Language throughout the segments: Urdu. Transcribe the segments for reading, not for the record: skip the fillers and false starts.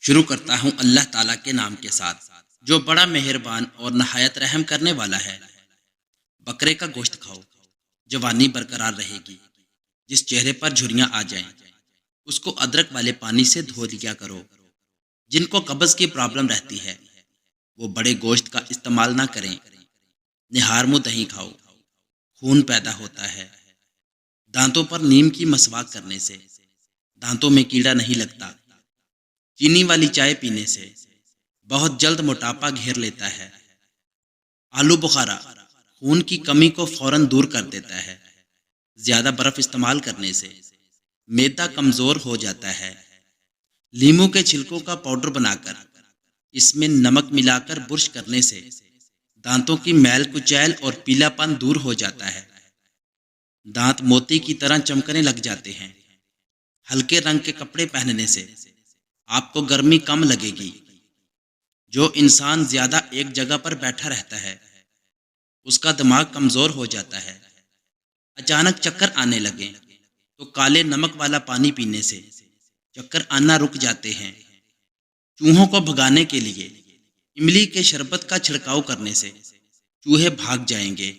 شروع کرتا ہوں اللہ تعالیٰ کے نام کے ساتھ جو بڑا مہربان اور نہایت رحم کرنے والا ہے۔ بکرے کا گوشت کھاؤ، جوانی برقرار رہے گی۔ جس چہرے پر جھریاں آ جائیں اس کو ادرک والے پانی سے دھو لیا کرو۔ جن کو قبض کی پرابلم رہتی ہے وہ بڑے گوشت کا استعمال نہ کریں۔ نہار منہ دہی کھاؤ، خون پیدا ہوتا ہے۔ دانتوں پر نیم کی مسواک کرنے سے دانتوں میں کیڑا نہیں لگتا۔ چینی والی چائے پینے سے بہت جلد موٹاپا گھیر لیتا ہے۔ آلو بخارا خون کی کمی کو فوراً دور کر دیتا ہے۔ زیادہ برف استعمال کرنے سے معدہ کمزور ہو جاتا ہے۔ لیموں کے چھلکوں کا پاؤڈر بنا کر اس میں نمک ملا کر برش کرنے سے دانتوں کی میل کچیل اور پیلا پن دور ہو جاتا ہے۔ دانت موتی کی طرح چمکنے لگ جاتے ہیں۔ ہلکے رنگ کے کپڑے پہننے سے آپ کو گرمی کم لگے گی۔ جو انسان زیادہ ایک جگہ پر بیٹھا رہتا ہے اس کا دماغ کمزور ہو جاتا ہے۔ اچانک چکر آنے لگیں تو کالے نمک والا پانی پینے سے چکر آنا رک جاتے ہیں۔ چوہوں کو بھگانے کے لیے املی کے شربت کا چھڑکاؤ کرنے سے چوہے بھاگ جائیں گے۔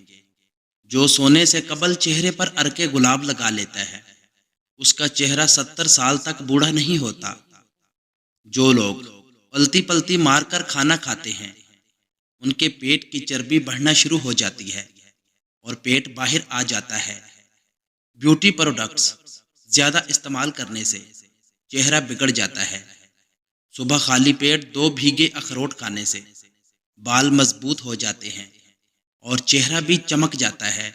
جو سونے سے قبل چہرے پر ارکے گلاب لگا لیتا ہے اس کا چہرہ 70 سال تک بوڑھا نہیں ہوتا۔ جو لوگ پلتی پلتی مار کر کھانا کھاتے ہیں ان کے پیٹ کی چربی بڑھنا شروع ہو جاتی ہے اور پیٹ باہر آ جاتا ہے۔ بیوٹی پروڈکٹس زیادہ استعمال کرنے سے چہرہ بگڑ جاتا ہے۔ صبح خالی پیٹ 2 بھیگے اخروٹ کھانے سے بال مضبوط ہو جاتے ہیں اور چہرہ بھی چمک جاتا ہے۔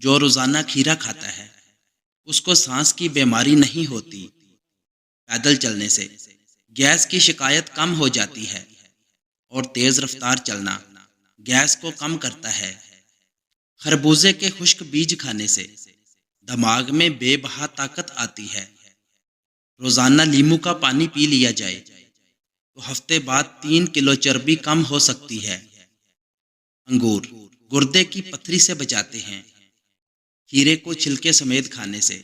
جو روزانہ کھیرا کھاتا ہے اس کو سانس کی بیماری نہیں ہوتی۔ پیدل چلنے سے گیس کی شکایت کم ہو جاتی ہے اور تیز رفتار چلنا گیس کو کم کرتا ہے۔ خربوزے کے خشک بیج کھانے سے دماغ میں بے بہا طاقت آتی ہے۔ روزانہ لیمو کا پانی پی لیا جائے تو ہفتے بعد 3 کلو چربی کم ہو سکتی ہے۔ انگور گردے کی پتھری سے بچاتے ہیں۔ کھیرے کو چھلکے سمیت کھانے سے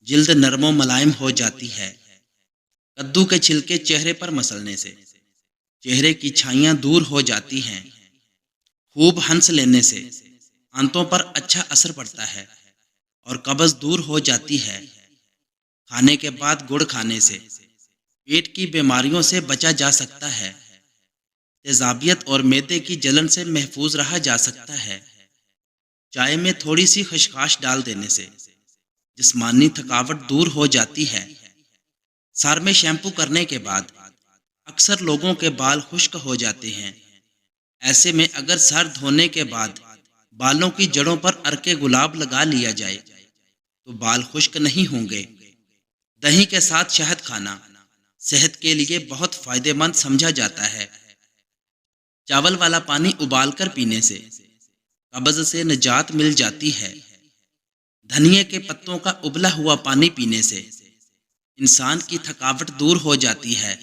جلد نرم و ملائم ہو جاتی ہے۔ کدو کے چھلکے چہرے پر مسلنے سے چہرے کی چھائیاں دور ہو جاتی ہیں۔ خوب ہنس لینے سے آنتوں پر اچھا اثر پڑتا ہے اور قبض دور ہو جاتی ہے۔ کھانے کے بعد گڑ کھانے سے پیٹ کی بیماریوں سے بچا جا سکتا ہے۔ تیزابیت اور معدے کی جلن سے محفوظ رہا جا سکتا ہے۔ چائے میں تھوڑی سی خشخاش ڈال دینے سے جسمانی تھکاوٹ دور ہو جاتی ہے۔ سر میں شیمپو کرنے کے بعد اکثر لوگوں کے بال خشک ہو جاتے ہیں۔ ایسے میں اگر سر دھونے کے بعد بالوں کی جڑوں پر ارکے گلاب لگا لیا جائے تو بال خشک نہیں ہوں گے۔ دہی کے ساتھ شہد کھانا صحت کے لیے بہت فائدہ مند سمجھا جاتا ہے۔ چاول والا پانی ابال کر پینے سے قبض سے نجات مل جاتی ہے۔ دھنیے کے پتوں کا ابلا ہوا پانی پینے سے انسان کی تھکاوٹ دور ہو جاتی ہے۔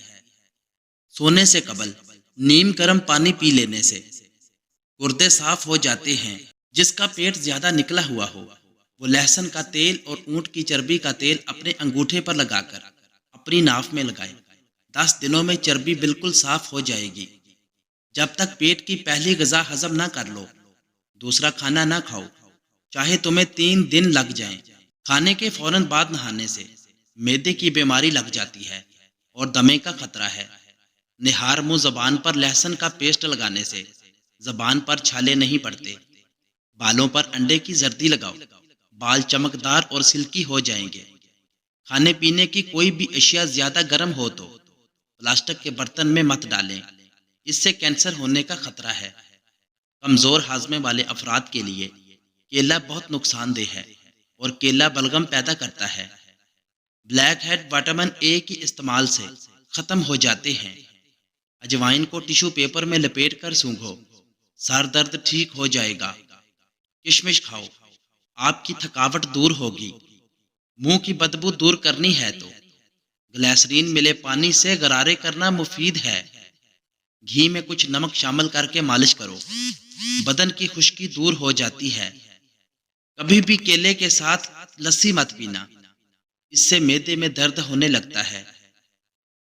سونے سے قبل نیم گرم پانی پی لینے سے گردے صاف ہو جاتے ہیں۔ جس کا پیٹ زیادہ نکلا ہوا ہو وہ لہسن کا تیل اور اونٹ کی چربی کا تیل اپنے انگوٹھے پر لگا کر اپنی ناف میں لگائے۔ 10 دنوں میں چربی بالکل صاف ہو جائے گی۔ جب تک پیٹ کی پہلی غذا ہضم نہ کر لو دوسرا کھانا نہ کھاؤ، چاہے تمہیں 3 دن لگ جائیں۔ کھانے کے فوراً بعد نہانے سے معدے کی بیماری لگ جاتی ہے اور دمے کا خطرہ ہے۔ نہار منہ زبان پر لہسن کا پیسٹ لگانے سے زبان پر چھالے نہیں پڑتے۔ بالوں پر انڈے کی زردی لگاؤ، بال چمکدار اور سلکی ہو جائیں گے۔ کھانے پینے کی کوئی بھی اشیاء زیادہ گرم ہو تو پلاسٹک کے برتن میں مت ڈالیں، اس سے کینسر ہونے کا خطرہ ہے۔ کمزور ہاضمے والے افراد کے لیے کیلا بہت نقصان دہ ہے اور کیلا بلغم پیدا کرتا ہے۔ بلیک ہیڈ وٹامن اے کے استعمال سے ختم ہو جاتے ہیں۔ اجوائن کو ٹیشو پیپر میں لپیٹ کر سونگھو، سر درد ٹھیک ہو جائے گا۔ کشمش کھاؤ، آپ کی تھکاوٹ دور ہوگی۔ منہ کی بدبو دور کرنی ہے تو گلیسرین ملے پانی سے غرارے کرنا مفید ہے۔ گھی میں کچھ نمک شامل کر کے مالش کرو، بدن کی خشکی دور ہو جاتی ہے۔ کبھی بھی کیلے کے ساتھ لسی مت پینا، اس سے معدے میں درد ہونے لگتا ہے۔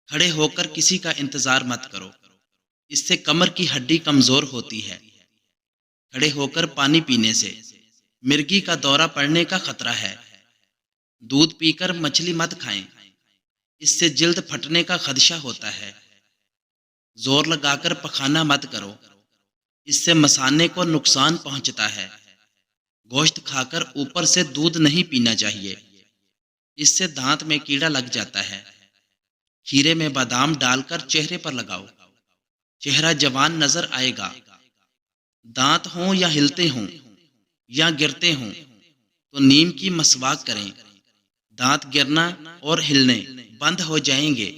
کھڑے ہو کر کسی کا انتظار مت کرو، اس سے کمر کی ہڈی کمزور ہوتی ہے۔ کھڑے ہو کر پانی پینے سے مرگی کا دورہ پڑنے کا خطرہ ہے۔ دودھ پی کر مچھلی مت کھائیں، اس سے جلد پھٹنے کا خدشہ ہوتا ہے۔ زور لگا کر پخانا مت کرو، اس سے مثانے کو نقصان پہنچتا ہے۔ گوشت کھا کر اوپر سے دودھ نہیں پینا چاہیے، اس سے دانت میں کیڑا لگ جاتا ہے۔ کھیرے میں بادام ڈال کر چہرے پر لگاؤ، چہرہ جوان نظر آئے گا۔ دانت ہوں یا ہلتے ہوں یا گرتے ہوں تو نیم کی مسواک کریں، دانت گرنا اور ہلنے بند ہو جائیں گے۔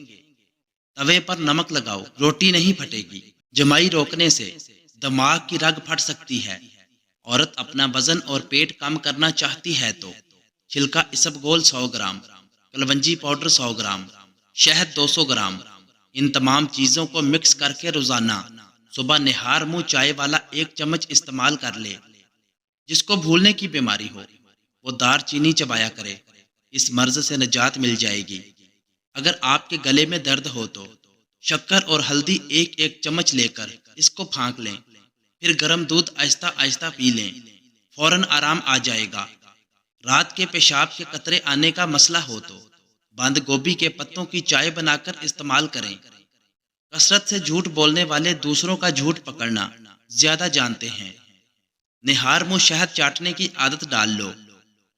توے پر نمک لگاؤ، روٹی نہیں پھٹے گی۔ جمائی روکنے سے دماغ کی رگ پھٹ سکتی ہے۔ عورت اپنا وزن اور پیٹ کم کرنا چاہتی ہے تو چھلکا اسبگول 100 گرام، کلونجی پاؤڈر 100 گرام، شہد 200 گرام، ان تمام چیزوں کو مکس کر کے روزانہ صبح نہار منہ چائے والا 1 چمچ استعمال کر لے۔ جس کو بھولنے کی بیماری ہو وہ دار چینی چبایا کرے، اس مرض سے نجات مل جائے گی۔ اگر آپ کے گلے میں درد ہو تو شکر اور ہلدی 1 چمچ لے کر اس کو پھانک لیں، پھر گرم دودھ آہستہ آہستہ پی لیں، فوراً آرام آ جائے گا۔ رات کے پیشاب کے قطرے آنے کا مسئلہ ہو تو بند گوبھی کے پتوں کی چائے بنا کر استعمال کریں۔ کثرت سے جھوٹ بولنے والے دوسروں کا جھوٹ پکڑنا زیادہ جانتے ہیں۔ نہار منہ شہد چاٹنے کی عادت ڈال لو،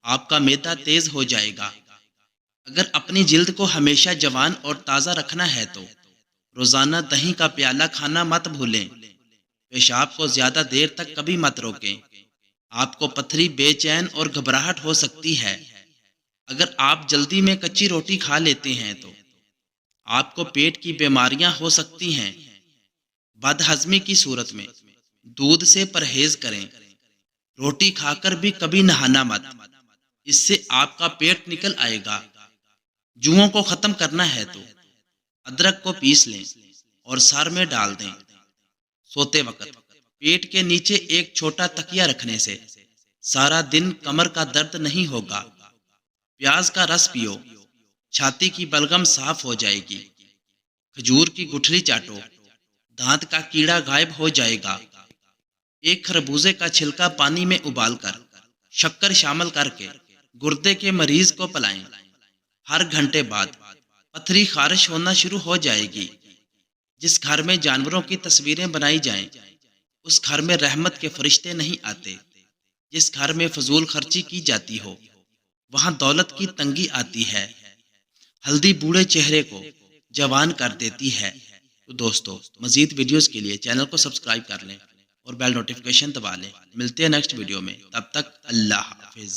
آپ کا معدہ تیز ہو جائے گا۔ اگر اپنی جلد کو ہمیشہ جوان اور تازہ رکھنا ہے تو روزانہ دہی کا پیالہ کھانا مت بھولیں۔ پیشاب کو زیادہ دیر تک کبھی مت روکیں، آپ کو پتھری، بے چین اور گھبراہٹ ہو سکتی ہے۔ اگر آپ جلدی میں کچی روٹی کھا لیتے ہیں تو آپ کو پیٹ کی بیماریاں ہو سکتی ہیں۔ بد ہضمی کی صورت میں دودھ سے پرہیز کریں۔ روٹی کھا کر بھی کبھی نہانا مت، اس سے آپ کا پیٹ نکل آئے گا۔ جوؤں کو ختم کرنا ہے تو ادرک کو پیس لیں اور سر میں ڈال دیں۔ سوتے وقت پیٹ کے نیچے ایک چھوٹا تکیہ رکھنے سے سارا دن کمر کا درد نہیں ہوگا۔ پیاز کا رس پیو، چھاتی کی بلغم صاف ہو جائے گی۔ کھجور کی گٹھلی چاٹو، دانت کا کیڑا غائب ہو جائے گا۔ ایک خربوزے کا چھلکا پانی میں ابال کر شکر شامل کر کے گردے کے مریض کو پلائیں۔ ہر گھنٹے بعد پتھری خارش ہونا شروع ہو جائے گی۔ جس گھر میں جانوروں کی تصویریں بنائی جائیں اس گھر میں رحمت کے فرشتے نہیں آتے۔ جس گھر میں فضول خرچی کی جاتی ہو وہاں دولت کی تنگی آتی ہے۔ ہلدی بوڑھے چہرے کو جوان کر دیتی ہے۔ تو دوستو، مزید ویڈیوز کے لیے چینل کو سبسکرائب کر لیں اور بیل نوٹیفیکیشن دبا لیں۔ ملتے ہیں نیکسٹ ویڈیو میں، تب تک اللہ حافظ۔